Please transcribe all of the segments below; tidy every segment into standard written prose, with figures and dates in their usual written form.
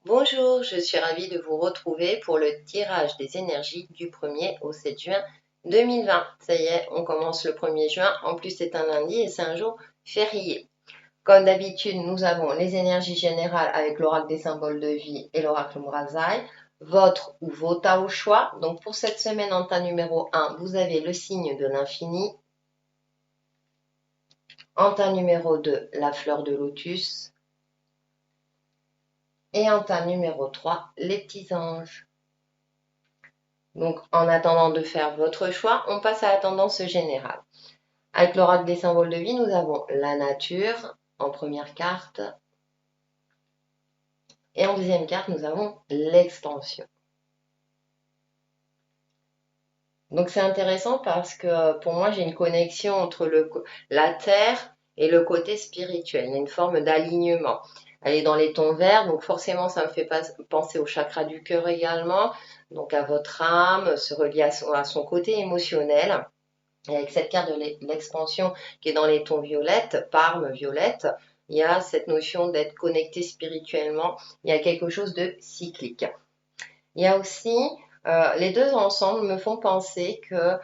Bonjour, je suis ravie de vous retrouver pour le tirage des énergies du 1er au 7 juin 2020. Ça y est, on commence le 1er juin. En plus, c'est un lundi et c'est un jour férié. Comme d'habitude, nous avons les énergies générales avec l'oracle des symboles de vie et l'oracle Murasai. Votre ou vos tas au choix. Donc pour cette semaine en tas numéro 1, vous avez le signe de l'infini. En tas numéro 2, la fleur de lotus. Et en tas numéro 3, les petits anges. Donc, en attendant de faire votre choix, on passe à la tendance générale. Avec l'oracle des symboles de vie, nous avons la nature en première carte. Et en deuxième carte, nous avons l'expansion. Donc, c'est intéressant parce que pour moi, j'ai une connexion entre la terre et le côté spirituel. Il y a une forme d'alignement. Elle est dans les tons verts, donc forcément, ça me fait penser au chakra du cœur également, donc à votre âme, se relier à son côté émotionnel. Et avec cette carte de l'expansion qui est dans les tons violettes, Parme, violette, il y a cette notion d'être connecté spirituellement. Il y a quelque chose de cyclique. Il y a aussi, les deux ensemble me font penser que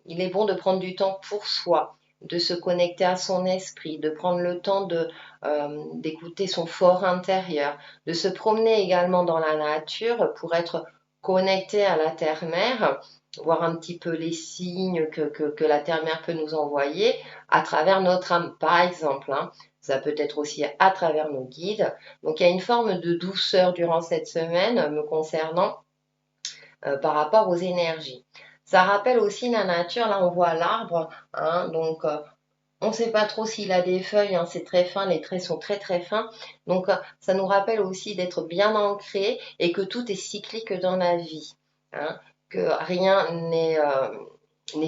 il est bon de prendre du temps pour soi, de se connecter à son esprit, de prendre le temps d'écouter son fort intérieur, de se promener également dans la nature pour être connecté à la terre-mère, voir un petit peu les signes que la terre-mère peut nous envoyer à travers notre âme, par exemple. Ça peut être aussi à travers nos guides. Donc il y a une forme de douceur durant cette semaine me concernant par rapport aux énergies. Ça rappelle aussi la nature. Là, on voit l'arbre. Donc, on ne sait pas trop s'il a des feuilles. C'est très fin. Les traits sont très, très fins. Donc, ça nous rappelle aussi d'être bien ancré et que tout est cyclique dans la vie. Que rien n'est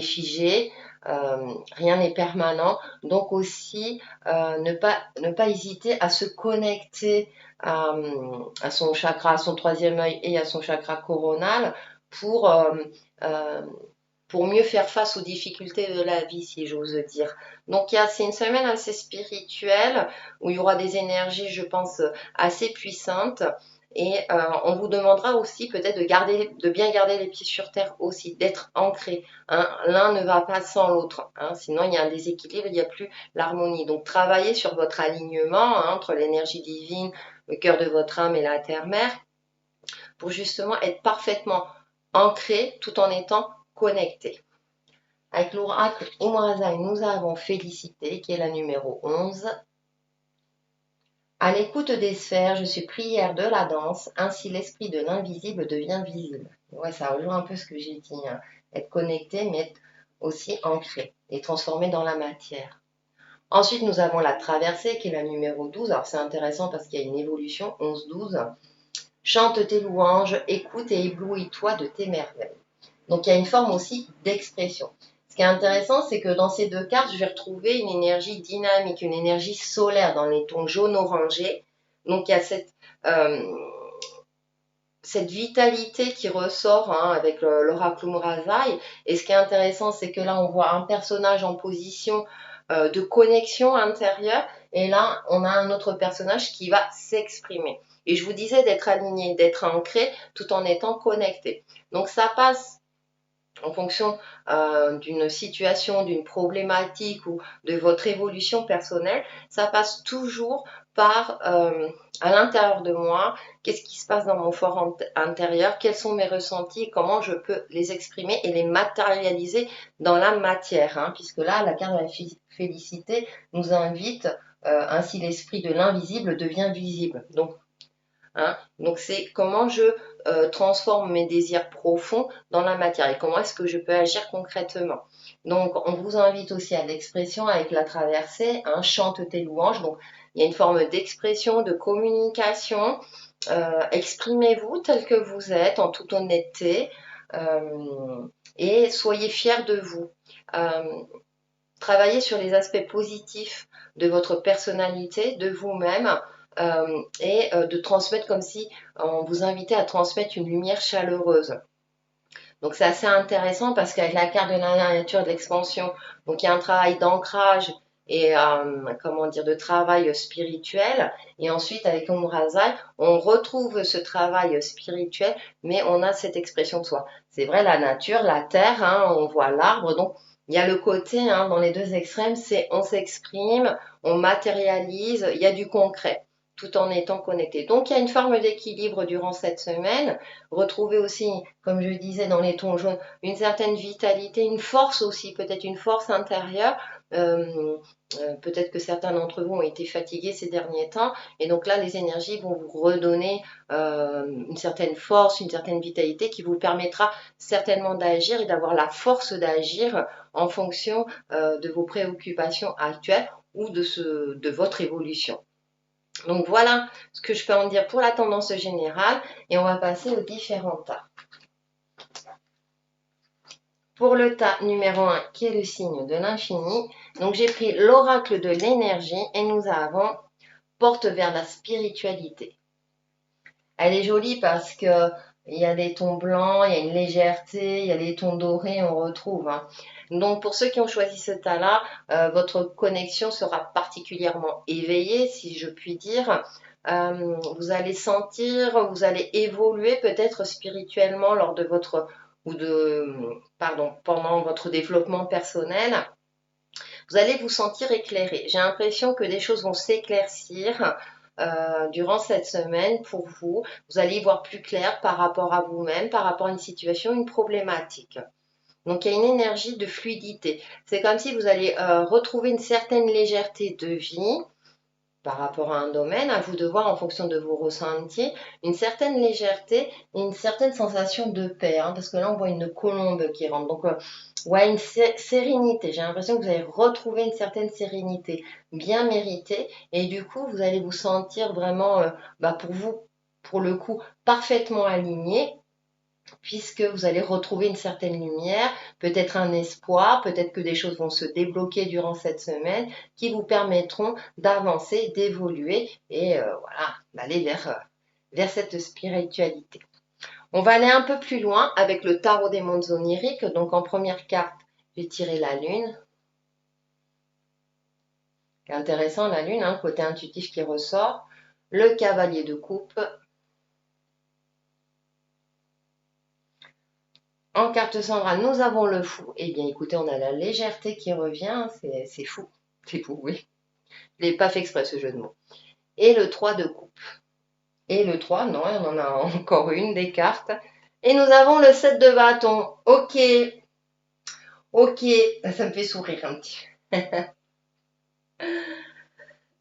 figé. Rien n'est permanent. Donc aussi, ne pas hésiter à se connecter à son chakra, à son troisième œil et à son chakra coronal pour, euh, euh, pour mieux faire face aux difficultés de la vie, si j'ose dire. Donc, c'est une semaine assez spirituelle où il y aura des énergies, je pense, assez puissantes. Et on vous demandera aussi peut-être de bien garder les pieds sur terre aussi, d'être ancré. L'un ne va pas sans l'autre. Sinon, il y a un déséquilibre, il n'y a plus l'harmonie. Donc, travaillez sur votre alignement entre l'énergie divine, le cœur de votre âme et la terre-mère pour justement être parfaitement ancré tout en étant connecté. Avec l'oracle Umrazai, nous avons Félicité, qui est la numéro 11. À l'écoute des sphères, je suis prière de la danse, ainsi l'esprit de l'invisible devient visible. Ouais, ça rejoint un peu ce que j'ai dit. Être connecté, mais être aussi ancré et transformé dans la matière. Ensuite, nous avons la traversée, qui est la numéro 12. Alors, c'est intéressant parce qu'il y a une évolution, 11-12. Chante tes louanges, écoute et éblouis-toi de tes merveilles. Donc, il y a une forme aussi d'expression. Ce qui est intéressant, c'est que dans ces deux cartes, je vais retrouver une énergie dynamique, une énergie solaire dans les tons jaune-orangé. Donc, il y a cette vitalité qui ressort avec l'oracle Murasai. Et ce qui est intéressant, c'est que là, on voit un personnage en position de connexion intérieure. Et là, on a un autre personnage qui va s'exprimer. Et je vous disais d'être aligné, d'être ancré, tout en étant connecté. Donc, ça passe en fonction d'une situation, d'une problématique ou de votre évolution personnelle, ça passe toujours par à l'intérieur de moi, qu'est-ce qui se passe dans mon fort intérieur, quels sont mes ressentis, comment je peux les exprimer et les matérialiser dans la matière, puisque là, la carte de la félicité nous invite, ainsi l'esprit de l'invisible devient visible. Donc c'est comment je transforme mes désirs profonds dans la matière et comment est-ce que je peux agir concrètement. Donc on vous invite aussi à l'expression avec la traversée, chante tes louanges. Donc il y a une forme d'expression, de communication. Exprimez-vous tel que vous êtes en toute honnêteté et soyez fiers de vous. Travaillez sur les aspects positifs de votre personnalité, de vous-même, et de transmettre comme si on vous invitait à transmettre une lumière chaleureuse. Donc c'est assez intéressant parce qu'avec la carte de la nature de l'expansion, donc il y a un travail d'ancrage et comment dire, de travail spirituel. Et ensuite, avec Omrazai, on retrouve ce travail spirituel, mais on a cette expression de soi. C'est vrai, la nature, la terre, hein, on voit l'arbre, donc il y a le côté, hein, dans les deux extrêmes, c'est on s'exprime, on matérialise, il y a du concret, tout en étant connecté. Donc il y a une forme d'équilibre durant cette semaine. Retrouver aussi, comme je disais dans les tons jaunes, une certaine vitalité, une force aussi, peut-être une force intérieure. Euh, Peut-être que certains d'entre vous ont été fatigués ces derniers temps, et donc là, les énergies vont vous redonner une certaine force, une certaine vitalité qui vous permettra certainement d'agir et d'avoir la force d'agir en fonction de vos préoccupations actuelles ou de votre évolution. Donc voilà ce que je peux en dire pour la tendance générale et on va passer aux différents tas. Pour le tas numéro 1 qui est le signe de l'infini, donc j'ai pris l'oracle de l'énergie et nous avons porte vers la spiritualité. Elle est jolie parce que il y a des tons blancs, il y a une légèreté, il y a les tons dorés, on retrouve. Hein. Donc pour ceux qui ont choisi ce tas-là, votre connexion sera particulièrement éveillée, si je puis dire. Vous allez sentir, vous allez évoluer peut-être spirituellement lors de votre pendant votre développement personnel. Vous allez vous sentir éclairé. J'ai l'impression que des choses vont s'éclaircir durant cette semaine pour vous. Vous allez y voir plus clair par rapport à vous-même, par rapport à une situation, une problématique. Donc il y a une énergie de fluidité. C'est comme si vous allez retrouver une certaine légèreté de vie par rapport à un domaine, à vous de voir en fonction de vos ressentis, une certaine légèreté et une certaine sensation de paix, hein, parce que là on voit une colombe qui rentre. Donc ouais, une sérénité. J'ai l'impression que vous allez retrouver une certaine sérénité bien méritée et du coup vous allez vous sentir vraiment, pour vous, pour le coup, parfaitement aligné puisque vous allez retrouver une certaine lumière, peut-être un espoir, peut-être que des choses vont se débloquer durant cette semaine qui vous permettront d'avancer, d'évoluer et voilà, d'aller vers cette spiritualité. On va aller un peu plus loin avec le tarot des mondes oniriques. Donc en première carte, j'ai tiré la lune. C'est intéressant la lune, hein, côté intuitif qui ressort. Le cavalier de coupe. En carte centrale, nous avons le fou. Eh bien, écoutez, on a la légèreté qui revient. C'est fou. C'est fou, oui. Je n'ai pas fait exprès ce jeu de mots. Et le 3 de coupe. Et le 3, non, on en a encore une des cartes. Et nous avons le 7 de bâton. Ok. Ok. Ça me fait sourire un petit peu.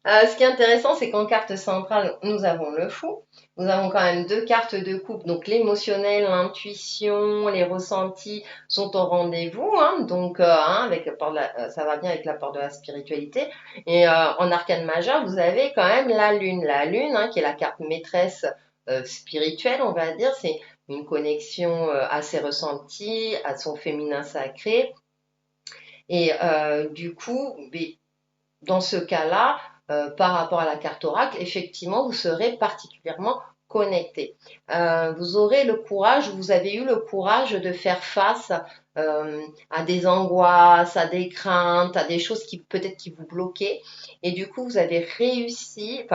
Ce qui est intéressant, c'est qu'en carte centrale, nous avons le fou. Nous avons quand même deux cartes de coupe, donc l'émotionnel, l'intuition, les ressentis sont au rendez-vous. Hein, donc, avec ça va bien avec l'apport de la spiritualité. Et en arcane majeur, vous avez quand même la lune. La lune, hein, qui est la carte maîtresse spirituelle, on va dire, c'est une connexion à ses ressentis, à son féminin sacré. Et du coup, dans ce cas-là, par rapport à la carte oracle, effectivement, vous serez particulièrement connecté. Vous aurez le courage, vous avez eu le courage de faire face à des angoisses, à des craintes, à des choses qui peut-être qui vous bloquaient. Et du coup, vous avez réussi,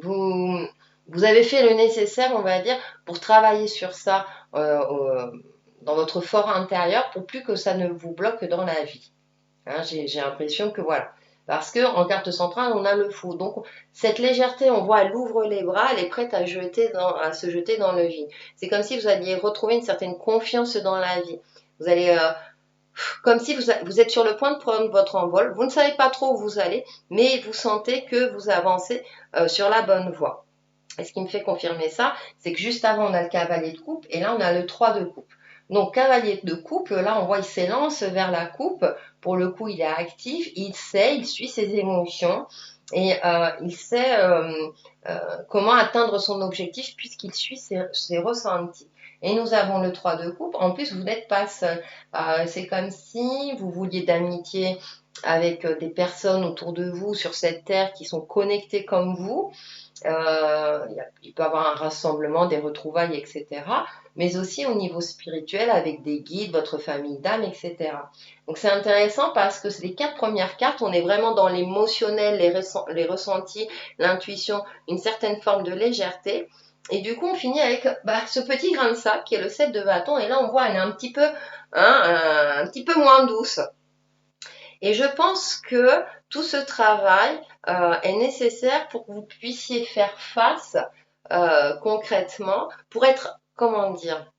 vous, vous avez fait le nécessaire, on va dire, pour travailler sur ça dans votre fort intérieur pour plus que ça ne vous bloque dans la vie. Hein, j'ai l'impression que voilà. Parce que en carte centrale, on a le fou. Donc, cette légèreté, on voit, elle ouvre les bras, elle est prête à se jeter dans le vide. C'est comme si vous alliez retrouver une certaine confiance dans la vie. Vous allez, comme si vous êtes sur le point de prendre votre envol. Vous ne savez pas trop où vous allez, mais vous sentez que vous avancez sur la bonne voie. Et ce qui me fait confirmer ça, c'est que juste avant, on a le cavalier de coupe et là, on a le 3 de coupe. Donc, cavalier de coupe, là, on voit, il s'élance vers la coupe. Pour le coup, il est actif, il sait, il suit ses émotions et il sait comment atteindre son objectif puisqu'il suit ses ressentis. Et nous avons le 3 de coupe. En plus, vous n'êtes pas seul. C'est comme si vous vouliez d'amitié avec des personnes autour de vous sur cette terre qui sont connectées comme vous. Il peut y avoir un rassemblement, des retrouvailles, etc. Mais aussi au niveau spirituel avec des guides, votre famille d'âme, etc. Donc c'est intéressant parce que les 4 premières cartes, on est vraiment dans l'émotionnel, les ressentis, l'intuition, une certaine forme de légèreté. Et du coup, on finit avec ce petit grain de sable qui est le 7 de bâton. Et là, on voit, elle est un petit peu, un petit peu moins douce. Et je pense que tout ce travail est nécessaire pour que vous puissiez faire face concrètement, pour être, comment dire,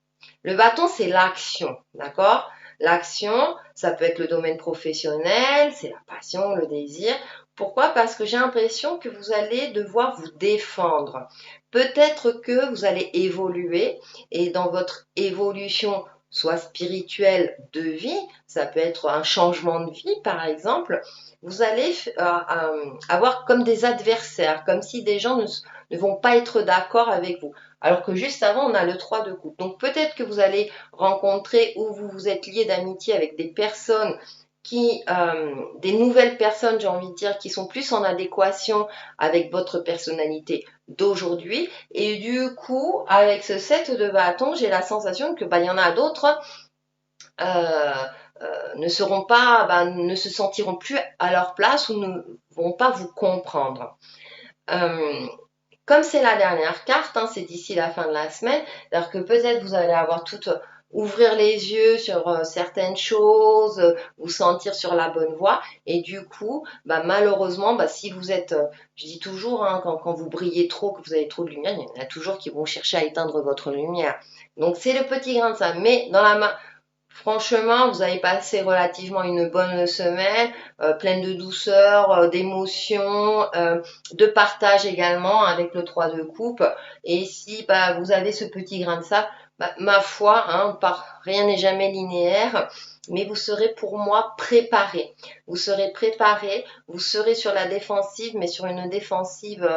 le bâton, c'est l'action, d'accord? L'action, ça peut être le domaine professionnel, c'est la passion, le désir. Pourquoi? Parce que j'ai l'impression que vous allez devoir vous défendre. Peut-être que vous allez évoluer et dans votre évolution, soit spirituelle de vie, ça peut être un changement de vie par exemple, vous allez avoir comme des adversaires, comme si des gens ne vont pas être d'accord avec vous. Alors que juste avant, on a le 3 de coupe. Donc peut-être que vous allez rencontrer ou vous vous êtes lié d'amitié avec des personnes des nouvelles personnes, j'ai envie de dire, qui sont plus en adéquation avec votre personnalité d'aujourd'hui. Et du coup, avec ce 7 de bâton, j'ai la sensation que il y en a d'autres euh, ne seront pas, ne se sentiront plus à leur place ou ne vont pas vous comprendre. Euh, Comme c'est la dernière carte, hein, c'est d'ici la fin de la semaine, c'est-à-dire que peut-être vous allez avoir ouvrir les yeux sur certaines choses, vous sentir sur la bonne voie, et du coup, malheureusement, si vous êtes, je dis toujours, hein, quand vous brillez trop, que vous avez trop de lumière, il y en a toujours qui vont chercher à éteindre votre lumière. Donc c'est le petit grain de ça, mais dans la main. Franchement, vous avez passé relativement une bonne semaine, pleine de douceur, d'émotion, de partage également avec le 3 de coupe. Et si vous avez ce petit grain de sable, ma foi, hein, rien n'est jamais linéaire, mais vous serez pour moi préparé. Vous serez préparé, vous serez sur la défensive, mais sur une défensive,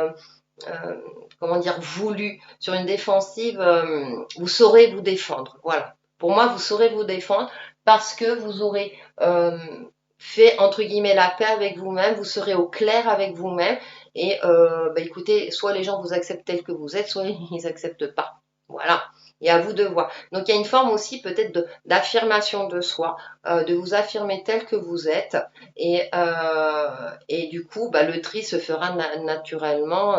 comment dire, voulue, sur une défensive, vous saurez vous défendre. Voilà. Pour moi, vous saurez vous défendre parce que vous aurez fait, entre guillemets, la paix avec vous-même, vous serez au clair avec vous-même et écoutez, soit les gens vous acceptent tel que vous êtes, soit ils n'acceptent pas. Voilà. Et à vous de voir. Donc il y a une forme aussi peut-être d'affirmation de soi, de vous affirmer tel que vous êtes. Et du coup, le tri se fera naturellement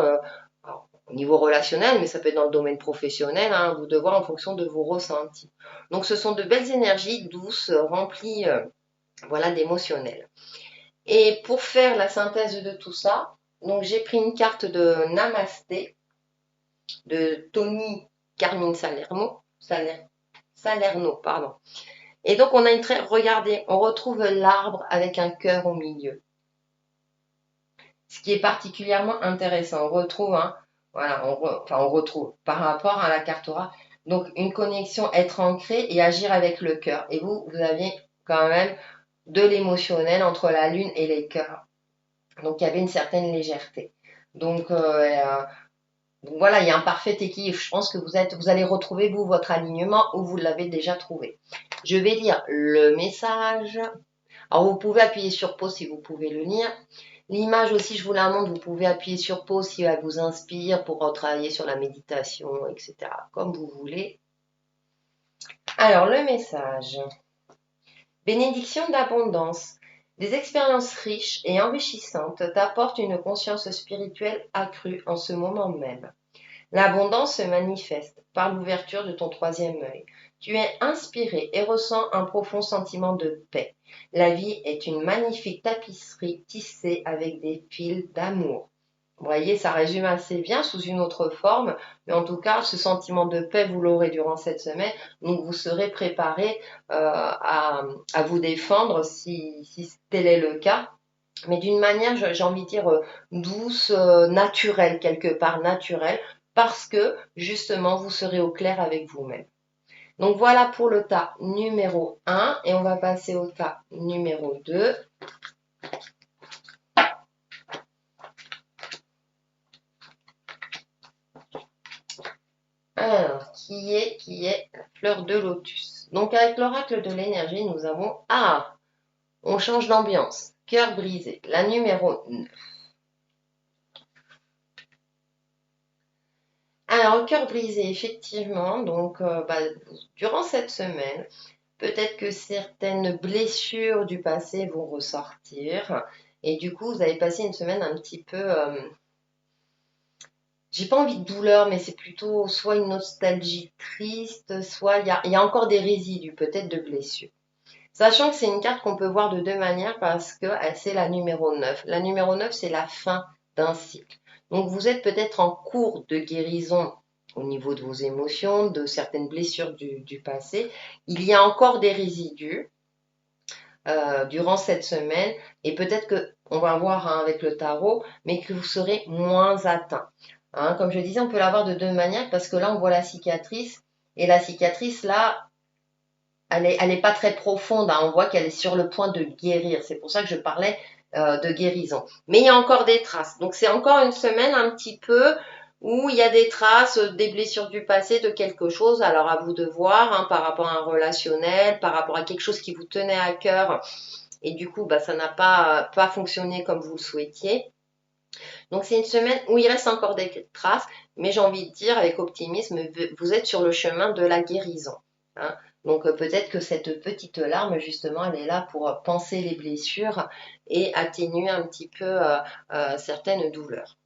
au niveau relationnel, mais ça peut être dans le domaine professionnel, hein, vous de voir en fonction de vos ressentis. Donc ce sont de belles énergies douces, remplies voilà, d'émotionnel. Et pour faire la synthèse de tout ça, donc j'ai pris une carte de Namasté de Tony Carmine Salerno, pardon. Et donc on a regardez, on retrouve l'arbre avec un cœur au milieu. Ce qui est particulièrement intéressant, on retrouve, hein, voilà, on retrouve par rapport à la carte aura, donc une connexion, être ancré et agir avec le cœur. Et vous avez quand même de l'émotionnel entre la lune et les cœurs. Donc il y avait une certaine légèreté. Donc voilà, il y a un parfait équilibre. Je pense que vous allez retrouver vous votre alignement ou vous l'avez déjà trouvé. Je vais lire le message. Alors vous pouvez appuyer sur pause si vous pouvez le lire. L'image aussi, je vous la montre, vous pouvez appuyer sur pause si elle vous inspire pour travailler sur la méditation, etc. Comme vous voulez. Alors, le message. Bénédiction d'abondance. Des expériences riches et enrichissantes t'apportent une conscience spirituelle accrue en ce moment même. L'abondance se manifeste par l'ouverture de ton troisième œil. Tu es inspiré et ressens un profond sentiment de paix. La vie est une magnifique tapisserie tissée avec des fils d'amour. Vous voyez, ça résume assez bien sous une autre forme, mais en tout cas, ce sentiment de paix, vous l'aurez durant cette semaine, donc vous serez préparé à vous défendre si tel est le cas, mais d'une manière, j'ai envie de dire, douce, naturelle, quelque part naturelle, parce que justement, vous serez au clair avec vous-même. Donc voilà pour le tas numéro 1 et on va passer au tas numéro 2. Alors, qui est la fleur de lotus. Donc avec l'oracle de l'énergie, nous avons on change d'ambiance. Cœur brisé. La numéro 9. Alors, cœur brisé, effectivement. Donc, durant cette semaine, peut-être que certaines blessures du passé vont ressortir. Et du coup, vous allez passer une semaine un petit peu, j'ai pas envie de douleur, mais c'est plutôt soit une nostalgie triste, soit il y a encore des résidus, peut-être de blessures. Sachant que c'est une carte qu'on peut voir de deux manières parce que c'est la numéro 9. La numéro 9, c'est la fin d'un cycle. Donc vous êtes peut-être en cours de guérison au niveau de vos émotions, de certaines blessures du passé. Il y a encore des résidus durant cette semaine et peut-être que on va voir hein, avec le tarot, mais que vous serez moins atteint. Hein, comme je disais, on peut l'avoir de deux manières parce que là on voit la cicatrice et la cicatrice là, elle est pas très profonde. Hein, on voit qu'elle est sur le point de guérir. C'est pour ça que je parlais de guérison. Mais il y a encore des traces. Donc c'est encore une semaine un petit peu où il y a des traces, des blessures du passé, de quelque chose. Alors à vous de voir hein, par rapport à un relationnel, par rapport à quelque chose qui vous tenait à cœur et du coup, ça n'a pas fonctionné comme vous le souhaitiez. Donc, c'est une semaine où il reste encore des traces, mais j'ai envie de dire avec optimisme, vous êtes sur le chemin de la guérison. Hein. Donc, peut-être que cette petite larme, justement, elle est là pour panser les blessures et atténuer un petit peu certaines douleurs.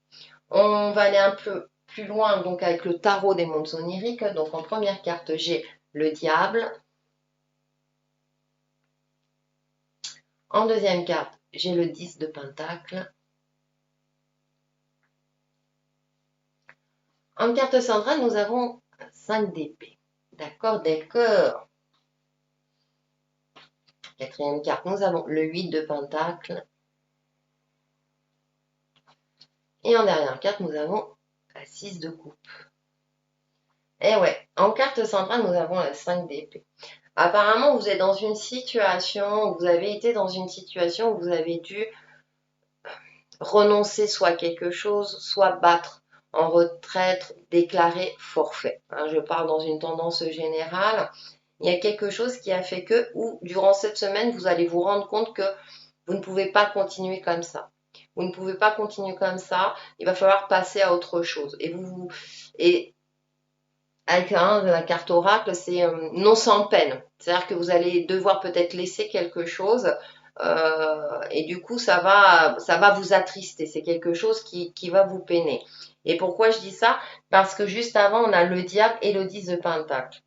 On va aller un peu plus loin donc avec le tarot des mondes oniriques. Donc, en première carte, j'ai le diable. En deuxième carte, j'ai le 10 de pentacle. En carte centrale, nous avons 5 d'épée. D'accord, d'accord. Quatrième carte, nous avons le 8 de pentacle. Et en dernière carte, nous avons la 6 de coupe. Et ouais, en carte centrale, nous avons la 5 d'épée. Apparemment, vous êtes dans une situation, vous avez été dans une situation où vous avez dû renoncer soit à quelque chose, soit battre en retraite, déclarer forfait. Hein, je parle dans une tendance générale. Il y a quelque chose qui a fait que, ou durant cette semaine, vous allez vous rendre compte que vous ne pouvez pas continuer comme ça. Vous ne pouvez pas continuer comme ça. Il va falloir passer à autre chose. Et avec la carte oracle, c'est non sans peine. C'est-à-dire que vous allez devoir peut-être laisser quelque chose. Et du coup, ça va vous attrister. C'est quelque chose qui va vous peiner. Et pourquoi je dis ça? Parce que juste avant, on a le diable et le 10 de pentacle.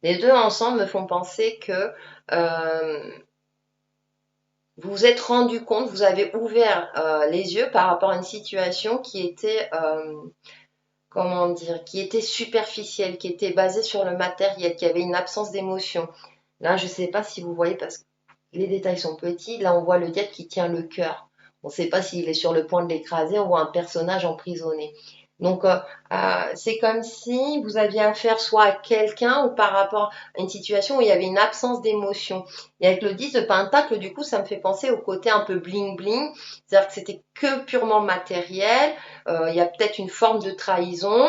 Les deux ensemble me font penser que vous vous êtes rendu compte, vous avez ouvert les yeux par rapport à une situation qui était, comment dire, qui était superficielle, qui était basée sur le matériel, qui avait une absence d'émotion. Là, je ne sais pas si vous voyez parce que les détails sont petits. Là, on voit le diable qui tient le cœur. On ne sait pas s'il est sur le point de l'écraser. On voit un personnage emprisonné. Donc, c'est comme si vous aviez affaire soit à quelqu'un ou par rapport à une situation où il y avait une absence d'émotion. Et avec le 10 de pentacle, du coup, ça me fait penser au côté un peu bling-bling. C'est-à-dire que c'était que purement matériel. Il y a peut-être une forme de trahison.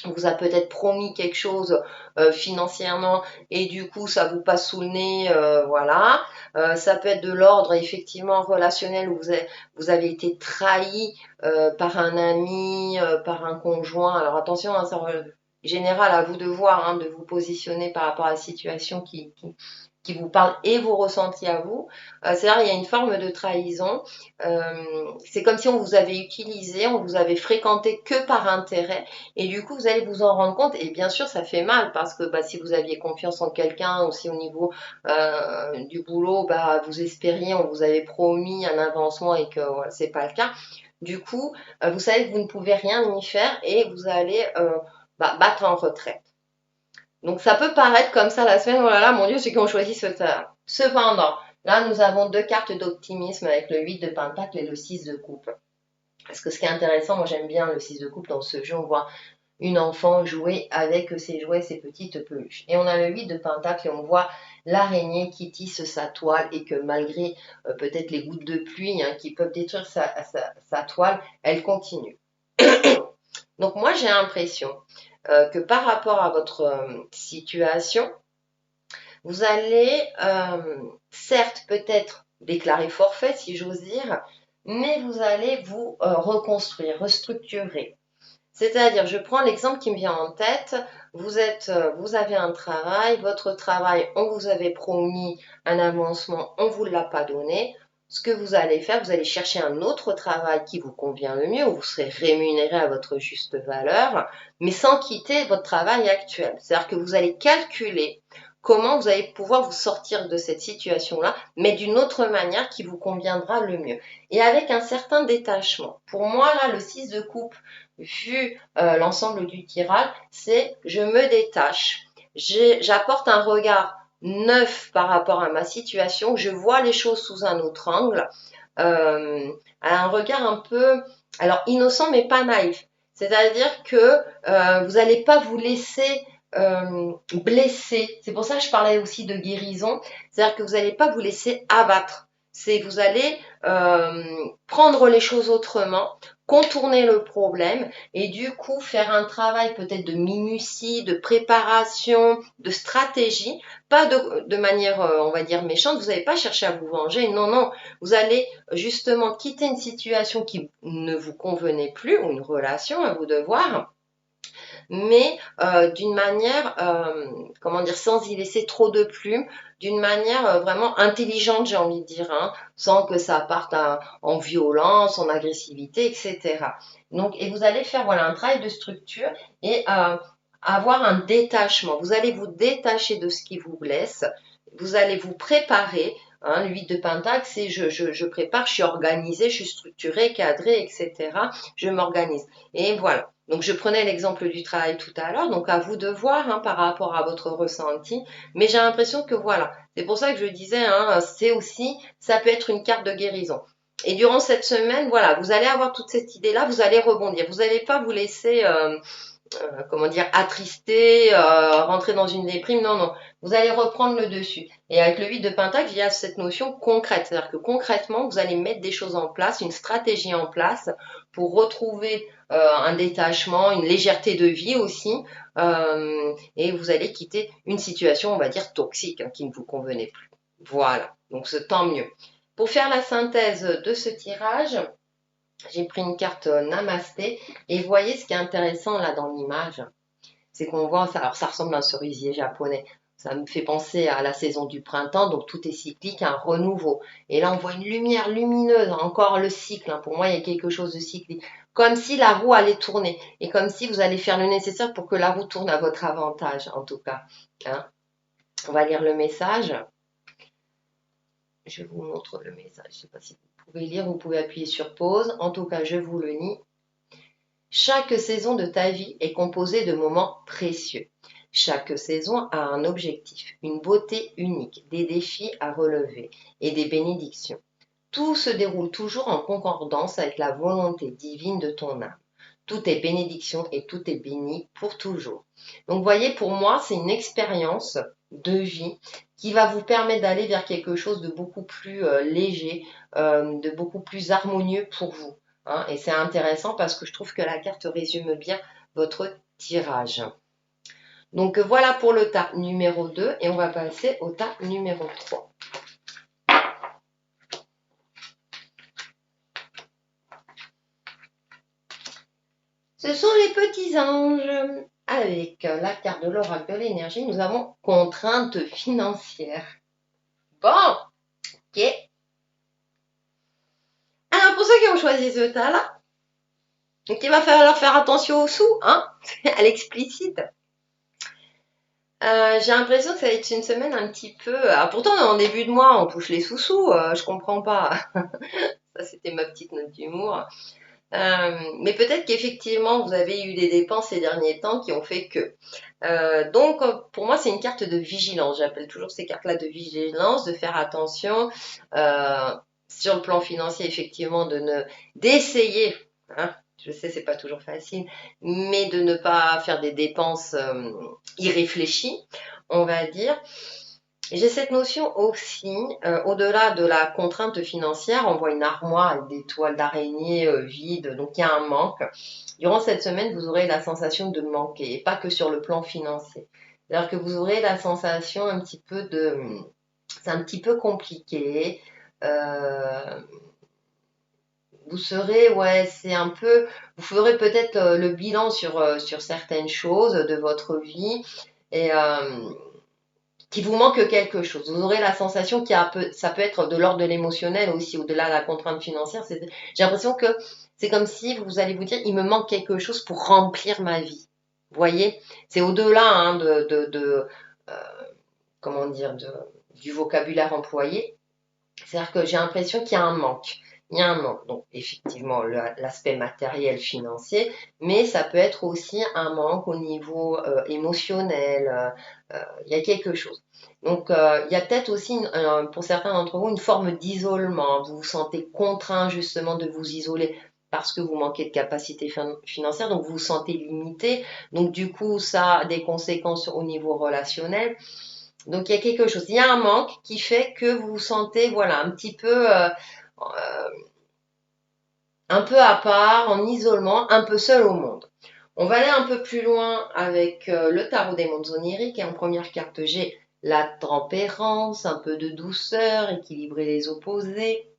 On vous a peut-être promis quelque chose financièrement et du coup ça vous passe sous le nez, voilà. Ça peut être de l'ordre effectivement relationnel où vous avez été trahi par un ami, par un conjoint. Alors attention, hein, ça général à vous de voir, hein, de vous positionner par rapport à la situation qui vous parle et vos ressentis à vous. C'est-à-dire il y a une forme de trahison. C'est comme si on vous avait utilisé, on vous avait fréquenté que par intérêt et du coup vous allez vous en rendre compte et bien sûr ça fait mal parce que si vous aviez confiance en quelqu'un aussi au niveau du boulot, vous espériez, on vous avait promis un avancement et que voilà, c'est pas le cas. Du coup, vous savez que vous ne pouvez rien y faire et vous allez battre en retraite. Donc ça peut paraître comme ça la semaine, oh là là, mon Dieu, c'est qu'on choisit ce terme. Cependant, là nous avons deux cartes d'optimisme avec le 8 de pentacle et le 6 de coupe. Parce que ce qui est intéressant, moi j'aime bien le 6 de coupe dans ce jeu, on voit une enfant jouer avec ses jouets, ses petites peluches. Et on a le 8 de pentacle et on voit l'araignée qui tisse sa toile et que malgré peut-être les gouttes de pluie hein, qui peuvent détruire sa toile, elle continue. Donc moi j'ai l'impression que par rapport à votre situation, vous allez certes peut-être déclarer forfait si j'ose dire, mais vous allez vous reconstruire, restructurer. C'est-à-dire, je prends l'exemple qui me vient en tête. Vous avez un travail, votre travail, on vous avait promis un avancement, on vous l'a pas donné. Ce que vous allez faire, vous allez chercher un autre travail qui vous convient le mieux, où vous serez rémunéré à votre juste valeur, mais sans quitter votre travail actuel. C'est-à-dire que vous allez calculer comment vous allez pouvoir vous sortir de cette situation-là, mais d'une autre manière qui vous conviendra le mieux. Et avec un certain détachement. Pour moi, là, le 6 de coupe, vu l'ensemble du tirage, c'est je me détache. J'apporte un regard neuf par rapport à ma situation, je vois les choses sous un autre angle, un regard un peu, alors innocent mais pas naïf. C'est-à-dire que vous n'allez pas vous laisser blesser. C'est pour ça que je parlais aussi de guérison. C'est-à-dire que vous n'allez pas vous laisser abattre. C'est vous allez prendre les choses autrement, contourner le problème et du coup faire un travail peut-être de minutie, de préparation, de stratégie, pas de manière, on va dire, méchante. Vous n'allez pas chercher à vous venger. Non, non. Vous allez justement quitter une situation qui ne vous convenait plus ou une relation, à vous de voir, mais d'une manière, comment dire, sans y laisser trop de plumes, d'une manière vraiment intelligente, j'ai envie de dire, hein, sans que ça parte en violence, en agressivité, etc. Donc, et vous allez faire voilà un travail de structure et avoir un détachement. Vous allez vous détacher de ce qui vous blesse. Vous allez vous préparer. Hein, l'huile de Pentacle, c'est je prépare, je suis organisée, je suis structurée, cadrée, etc. Je m'organise. Et voilà. Donc, je prenais l'exemple du travail tout à l'heure, donc à vous de voir hein, par rapport à votre ressenti. Mais j'ai l'impression que voilà, c'est pour ça que je disais, hein, c'est aussi, ça peut être une carte de guérison. Et durant cette semaine, voilà, vous allez avoir toute cette idée-là, vous allez rebondir. Vous n'allez pas vous laisser comment dire, attristé, rentrer dans une déprime. Non, non. Vous allez reprendre le dessus. Et avec le 8 de Pentacle, il y a cette notion concrète. C'est-à-dire que concrètement, vous allez mettre des choses en place, une stratégie en place pour retrouver un détachement, une légèreté de vie aussi. Et vous allez quitter une situation, on va dire, toxique, hein, qui ne vous convenait plus. Voilà. Donc, c'est tant mieux. Pour faire la synthèse de ce tirage, j'ai pris une carte Namasté et vous voyez ce qui est intéressant là dans l'image, c'est qu'on voit ça, alors ça ressemble à un cerisier japonais. Ça me fait penser à la saison du printemps, donc tout est cyclique, un renouveau. Et là, on voit une lumière lumineuse, encore le cycle. Hein. Pour moi, il y a quelque chose de cyclique. Comme si la roue allait tourner. Et comme si vous allez faire le nécessaire pour que la roue tourne à votre avantage, en tout cas. Hein. On va lire le message. Je vous montre le message. Je ne sais pas si vous pouvez lire, vous pouvez appuyer sur pause. En tout cas, je vous le lis. Chaque saison de ta vie est composée de moments précieux. Chaque saison a un objectif, une beauté unique, des défis à relever et des bénédictions. Tout se déroule toujours en concordance avec la volonté divine de ton âme. Tout est bénédiction et tout est béni pour toujours. Donc, vous voyez, pour moi, c'est une expérience de vie qui va vous permettre d'aller vers quelque chose de beaucoup plus léger, de beaucoup plus harmonieux pour vous. Hein. Et c'est intéressant parce que je trouve que la carte résume bien votre tirage. Donc voilà pour le tas numéro 2 et on va passer au tas numéro 3. Ce sont les petits anges. Avec la carte de l'oracle de l'énergie, nous avons contrainte financière. Bon, ok. Alors pour ceux qui ont choisi ce tas-là, donc il va falloir faire attention aux sous, hein, à l'explicite. J'ai l'impression que ça va être une semaine un petit peu. Alors pourtant, en début de mois, on touche les sous-sous, je comprends pas. Ça, c'était ma petite note d'humour. Mais peut-être qu'effectivement, vous avez eu des dépenses ces derniers temps qui ont fait que. Donc, pour moi, c'est une carte de vigilance. J'appelle toujours ces cartes-là de vigilance, de faire attention sur le plan financier, effectivement, d'essayer. Hein, je sais, c'est pas toujours facile, mais de ne pas faire des dépenses irréfléchies, on va dire. J'ai cette notion aussi, au-delà de la contrainte financière, on voit une armoire avec des toiles d'araignée vides, donc il y a un manque. Durant cette semaine, vous aurez la sensation de manquer, et pas que sur le plan financier. C'est-à-dire que vous aurez la sensation un petit peu c'est un petit peu compliqué, vous serez, ouais, c'est un peu, vous ferez peut-être le bilan sur certaines choses de votre vie et qu'il vous manque quelque chose. Vous aurez la sensation qu'il y a un peu, ça peut être de l'ordre de l'émotionnel aussi, au-delà de la contrainte financière. J'ai l'impression que c'est comme si vous allez vous dire, il me manque quelque chose pour remplir ma vie. Vous voyez, c'est au-delà hein, euh, comment dire, du vocabulaire employé. C'est-à-dire que j'ai l'impression qu'il y a un manque. Il y a un manque. Donc, effectivement, l'aspect matériel, financier, mais ça peut être aussi un manque au niveau émotionnel. Il y a quelque chose. Donc, il y a peut-être aussi, pour certains d'entre vous, une forme d'isolement. Vous vous sentez contraint justement de vous isoler parce que vous manquez de capacité financière, donc vous vous sentez limité. Donc, du coup, ça a des conséquences au niveau relationnel. Donc il y a quelque chose, il y a un manque qui fait que vous vous sentez voilà un peu à part, en isolement, un peu seul au monde. On va aller un peu plus loin avec le tarot des mondes oniriques et en première carte j'ai la tempérance, un peu de douceur, équilibrer les opposés.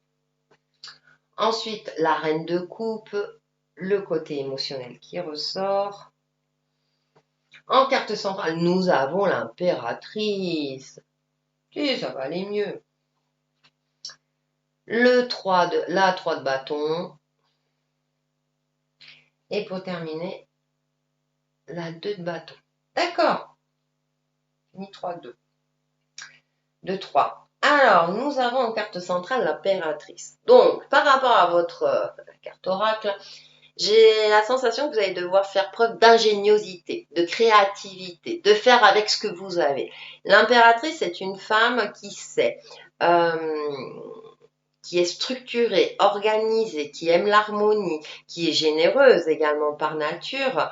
Ensuite la reine de coupe, le côté émotionnel qui ressort. En carte centrale, nous avons l'impératrice. Si, ça va aller mieux. La 3 de bâton. Et pour terminer, la 2 de bâton. D'accord. Fini 3, 2. 2, 3. Alors, nous avons en carte centrale l'impératrice. Donc, par rapport à votre carte oracle, j'ai la sensation que vous allez devoir faire preuve d'ingéniosité, de créativité, de faire avec ce que vous avez. L'impératrice est une femme qui sait, qui est structurée, organisée, qui aime l'harmonie, qui est généreuse également par nature,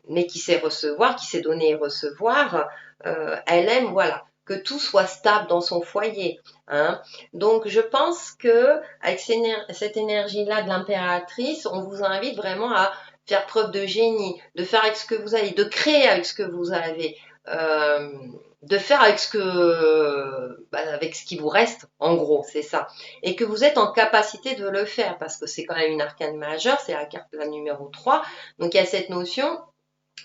mais qui sait recevoir, qui sait donner et recevoir. Elle aime, voilà, que tout soit stable dans son foyer. Hein. Donc, je pense que avec cette énergie-là de l'impératrice, on vous invite vraiment à faire preuve de génie, de faire avec ce que vous avez, de créer avec ce que vous avez. De faire avec ce qui vous reste, en gros, c'est ça. Et que vous êtes en capacité de le faire, parce que c'est quand même une arcane majeure, c'est la carte la numéro 3. Donc il y a cette notion,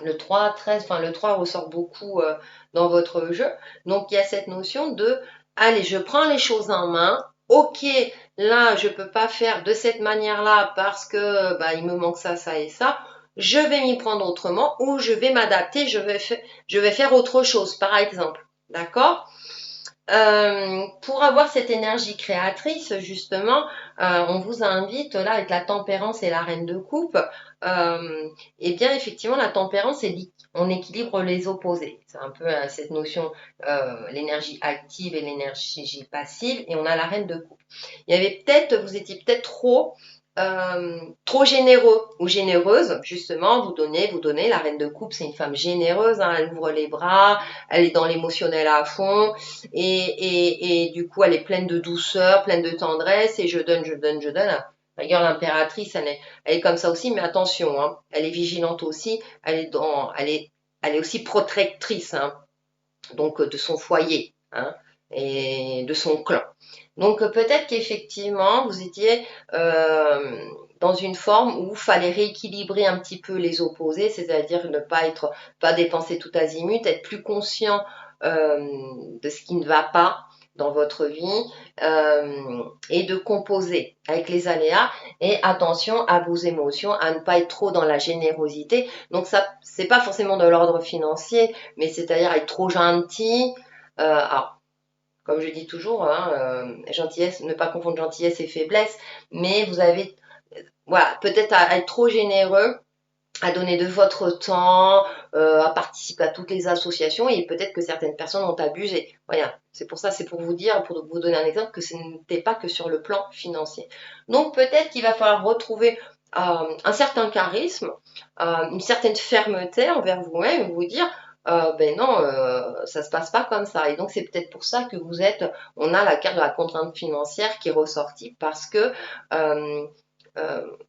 le 3, 13, enfin le 3 ressort beaucoup dans votre jeu. Donc il y a cette notion de, allez, je prends les choses en main, ok, là je peux pas faire de cette manière-là parce que il me manque ça, ça et ça. Je vais m'y prendre autrement ou je vais m'adapter, je vais faire autre chose, par exemple. D'accord. Pour avoir cette énergie créatrice, justement, on vous invite là avec la tempérance et la reine de coupe. Et bien effectivement, la tempérance, c'est on équilibre les opposés. C'est un peu cette notion, l'énergie active et l'énergie passive. Et on a la reine de coupe. Il y avait peut-être, vous étiez peut-être trop généreux ou généreuse, justement, vous donnez. La reine de coupe, c'est une femme généreuse, hein, elle ouvre les bras, elle est dans l'émotionnel à fond, et du coup, elle est pleine de douceur, pleine de tendresse, et je donne, je donne, je donne. D'ailleurs, l'impératrice, elle est comme ça aussi, mais attention, hein, elle est vigilante aussi, elle est aussi protectrice, hein, donc de son foyer, hein, et de son clan. Donc peut-être qu'effectivement, vous étiez dans une forme où il fallait rééquilibrer un petit peu les opposés, c'est-à-dire ne pas dépenser tout azimut, être plus conscient de ce qui ne va pas dans votre vie et de composer avec les aléas et attention à vos émotions, à ne pas être trop dans la générosité. Donc ça, c'est pas forcément de l'ordre financier, mais c'est-à-dire être trop gentil. Alors, comme je dis toujours, hein, gentillesse, ne pas confondre gentillesse et faiblesse, mais vous avez, voilà, peut-être à être trop généreux, à donner de votre temps, à participer à toutes les associations, et peut-être que certaines personnes ont abusé. Voilà, c'est pour ça, c'est pour vous dire, pour vous donner un exemple, que ce n'était pas que sur le plan financier. Donc peut-être qu'il va falloir retrouver un certain charisme, une certaine fermeté envers vous-même, et vous dire, ben non, ça se passe pas comme ça. Et donc c'est peut-être pour ça que on a la carte de la contrainte financière qui est ressortie parce que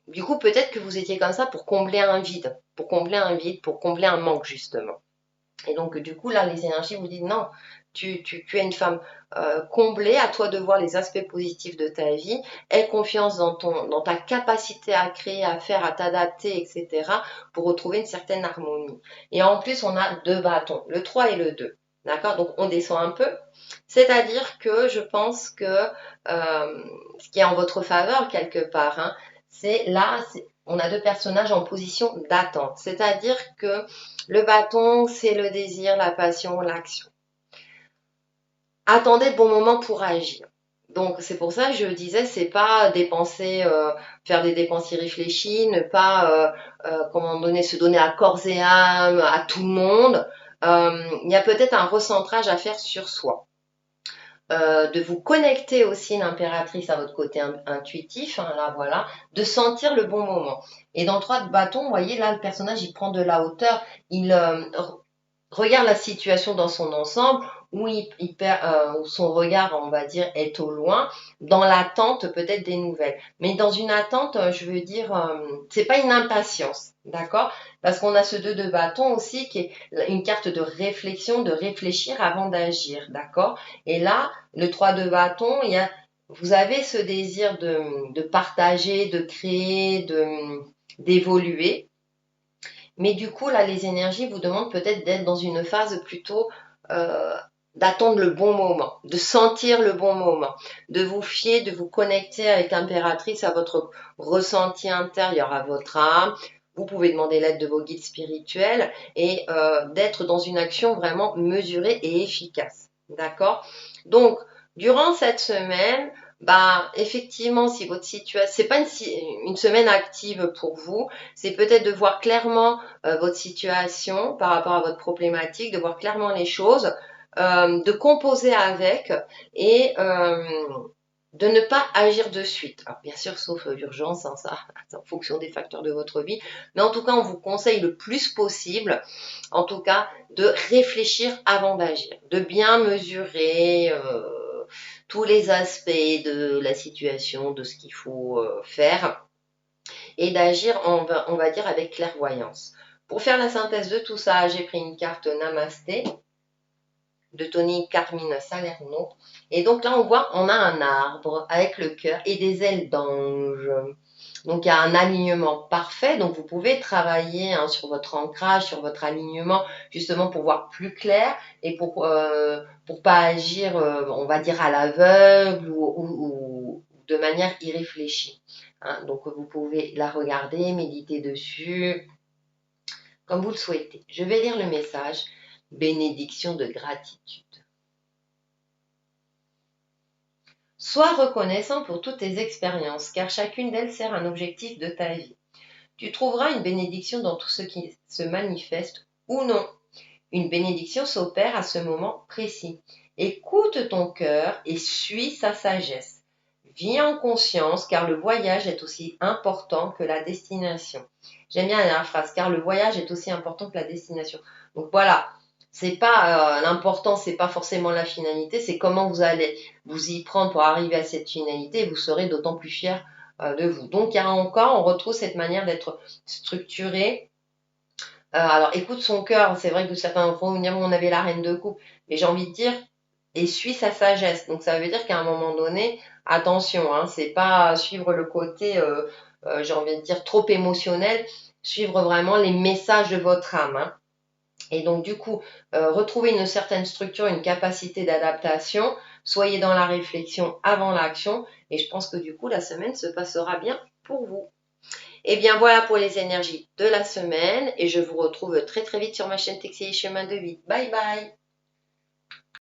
du coup peut-être que vous étiez comme ça pour combler un vide, pour combler un manque justement. Et donc du coup là les énergies vous disent non, tu es une femme comblée, à toi de voir les aspects positifs de ta vie, aie confiance dans ta capacité à créer, à faire, à t'adapter, etc. pour retrouver une certaine harmonie. Et en plus, on a 2 bâtons, le 3 et le 2. D'accord? Donc on descend un peu. C'est-à-dire que je pense que ce qui est en votre faveur quelque part, hein, c'est là, on a 2 personnages en position d'attente. C'est-à-dire que le bâton, c'est le désir, la passion, l'action. Attendez le bon moment pour agir. Donc c'est pour ça que je disais, c'est pas dépenser, faire des dépenses irréfléchies, ne pas, comment donner, se donner à corps et âme à tout le monde. Il y a peut-être un recentrage à faire sur soi. De vous connecter aussi l'impératrice à votre côté intuitif, hein, là voilà, de sentir le bon moment. Et dans 3 de bâton, vous voyez là le personnage il prend de la hauteur, il regarde la situation dans son ensemble, où où son regard, on va dire, est au loin, dans l'attente peut-être des nouvelles. Mais dans une attente, je veux dire, c'est pas une impatience, d'accord? Parce qu'on a ce 2 de bâton aussi qui est une carte de réflexion, de réfléchir avant d'agir, d'accord? Et là, le 3 de bâton, vous avez ce désir de partager, de créer, d'évoluer. Mais du coup, là, les énergies vous demandent peut-être d'être dans une phase plutôt d'attendre le bon moment, de sentir le bon moment, de vous fier, de vous connecter avec l'impératrice à votre ressenti intérieur, à votre âme. Vous pouvez demander l'aide de vos guides spirituels et d'être dans une action vraiment mesurée et efficace. D'accord? Donc, durant cette semaine, bah, effectivement, si votre situation, c'est pas une semaine active pour vous, c'est peut-être de voir clairement votre situation par rapport à votre problématique, de voir clairement les choses, de composer avec et de ne pas agir de suite. Alors bien sûr, sauf urgence, hein, ça, c'est en fonction des facteurs de votre vie. Mais en tout cas, on vous conseille le plus possible, en tout cas, de réfléchir avant d'agir, de bien mesurer tous les aspects de la situation, de ce qu'il faut faire et d'agir, on va dire, avec clairvoyance. Pour faire la synthèse de tout ça, j'ai pris une carte Namasté de Tony Carmine Salerno. Et donc là, on voit, on a un arbre avec le cœur et des ailes d'ange. Donc il y a un alignement parfait. Donc vous pouvez travailler hein, sur votre ancrage, sur votre alignement, justement pour voir plus clair et pour pas agir, on va dire à l'aveugle ou de manière irréfléchie. Hein. Donc vous pouvez la regarder, méditer dessus, comme vous le souhaitez. Je vais lire le message. Bénédiction de gratitude. Sois reconnaissant pour toutes tes expériences, car chacune d'elles sert un objectif de ta vie. Tu trouveras une bénédiction dans tout ce qui se manifeste ou non. Une bénédiction s'opère à ce moment précis. Écoute ton cœur et suis sa sagesse. Vis en conscience, car le voyage est aussi important que la destination. J'aime bien la phrase, car le voyage est aussi important que la destination. Donc voilà, c'est pas l'important, c'est pas forcément la finalité, c'est comment vous allez vous y prendre pour arriver à cette finalité et vous serez d'autant plus fier de vous. Donc il y a encore, on retrouve cette manière d'être structuré. Alors écoute son cœur, c'est vrai que certains vont me dire on avait la reine de coupe, mais j'ai envie de dire et suis sa sagesse. Donc ça veut dire qu'à un moment donné, attention, hein, c'est pas suivre le côté, j'ai envie de dire trop émotionnel, suivre vraiment les messages de votre âme. Hein. Et donc, du coup, retrouver une certaine structure, une capacité d'adaptation, soyez dans la réflexion avant l'action, et je pense que du coup, la semaine se passera bien pour vous. Et bien voilà pour les énergies de la semaine, et je vous retrouve très très vite sur ma chaîne Textile Chemin de Vie. Bye bye!